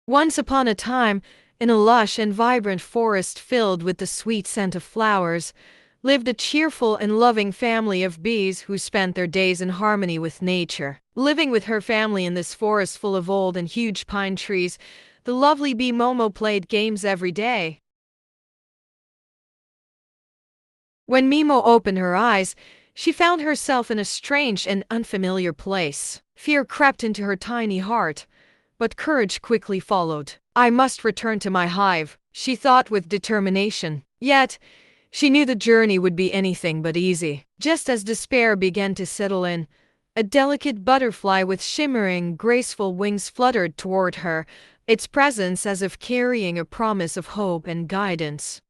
Once upon a time, in a lush and vibrant forest filled with the sweet scent of flowers, lived a cheerful and loving family of bees who spent their days in harmony with nature. Living with her family in this forest full of old and huge pine trees, the lovely bee Momo played games every day. When MImo opened her eyes, she found herself in a strange and unfamiliar place. Fear crept into her tiny heart, but courage quickly followed. I must return to my hive, she thought with determination. Yet, she knew the journey would be anything but easy. Just as despair began to settle in, a delicate butterfly with shimmering, graceful wings fluttered toward her, its presence as if carrying a promise of hope and guidance.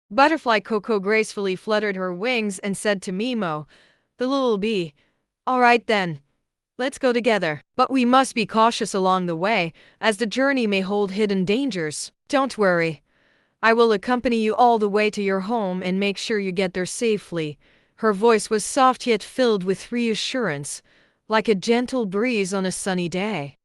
Butterfly Koko gracefully fluttered her wings and said to MImo, the little bee, "All right then. Let's go together. But we must be cautious along the way, as the journey may hold hidden dangers. Don't worry. I will accompany you all the way to your home and make sure you get there safely." Her voice was soft yet filled with reassurance, like a gentle breeze on a sunny day.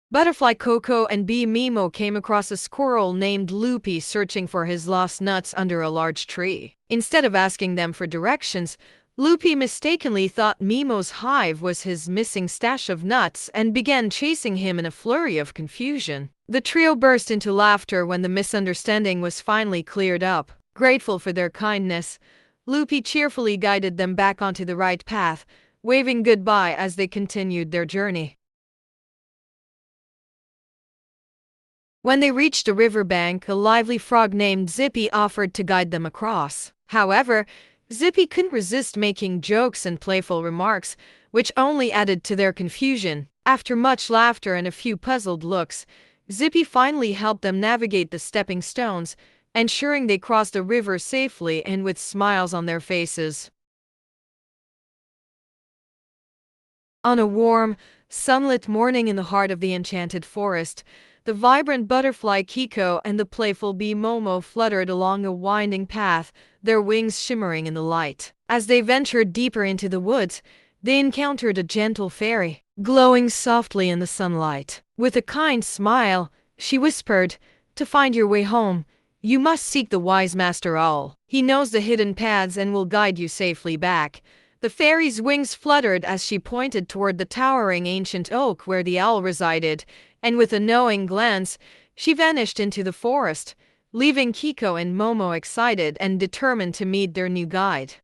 Butterfly Koko and bee MImo came across a squirrel named Lupi searching for his lost nuts under a large tree. Instead of asking them for directions, Lupi mistakenly thought MImo's hive was his missing stash of nuts and began chasing him in a flurry of confusion. The trio burst into laughter when the misunderstanding was finally cleared up. Grateful for their kindness, Lupi cheerfully guided them back onto the right path, waving goodbye as they continued their journey. When they reached a riverbank, a lively frog named Zippy offered to guide them across. However, Zippy couldn't resist making jokes and playful remarks, which only added to their confusion. After much laughter and a few puzzled looks, Zippy finally helped them navigate the stepping stones, ensuring they crossed the river safely and with smiles on their faces. On a warm, sunlit morning in the heart of the enchanted forest, the vibrant butterfly Kiko and the playful bee Momo fluttered along a winding path, their wings shimmering in the light. As they ventured deeper into the woods, they encountered a gentle fairy, glowing softly in the sunlight. With a kind smile, she whispered, "To find your way home, you must seek the wise Master Owl. He knows the hidden paths and will guide you safely back." The fairy's wings fluttered as she pointed toward the towering ancient oak where the owl resided, and with a knowing glance, she vanished into the forest, leaving Kiko and Momo excited and determined to meet their new guide.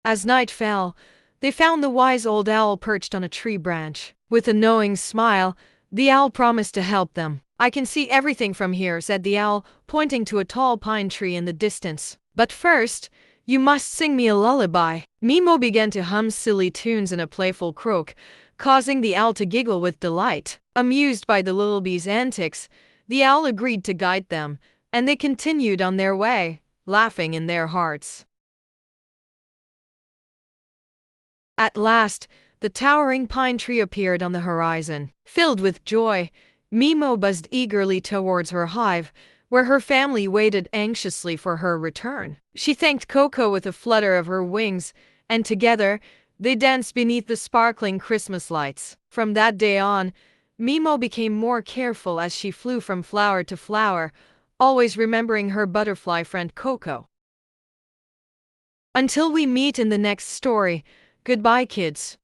As night fell, they found the wise old owl perched on a tree branch. With a knowing smile, the owl promised to help them. "I can see everything from here," said the owl, pointing to a tall pine tree in the distance. "But first, you must sing me a lullaby." MImo began to hum silly tunes in a playful croak, causing the owl to giggle with delight. Amused by the little bee's antics, the owl agreed to guide them, and they continued on their way, laughing in their hearts. At last, the towering pine tree appeared on the horizon. Filled with joy, MImo buzzed eagerly towards her hive, where her family waited anxiously for her return. She thanked Koko with a flutter of her wings, and together, they danced beneath the sparkling Christmas lights. From that day on, MImo became more careful as she flew from flower to flower, always remembering her butterfly friend Koko. Until we meet in the next story, goodbye, kids.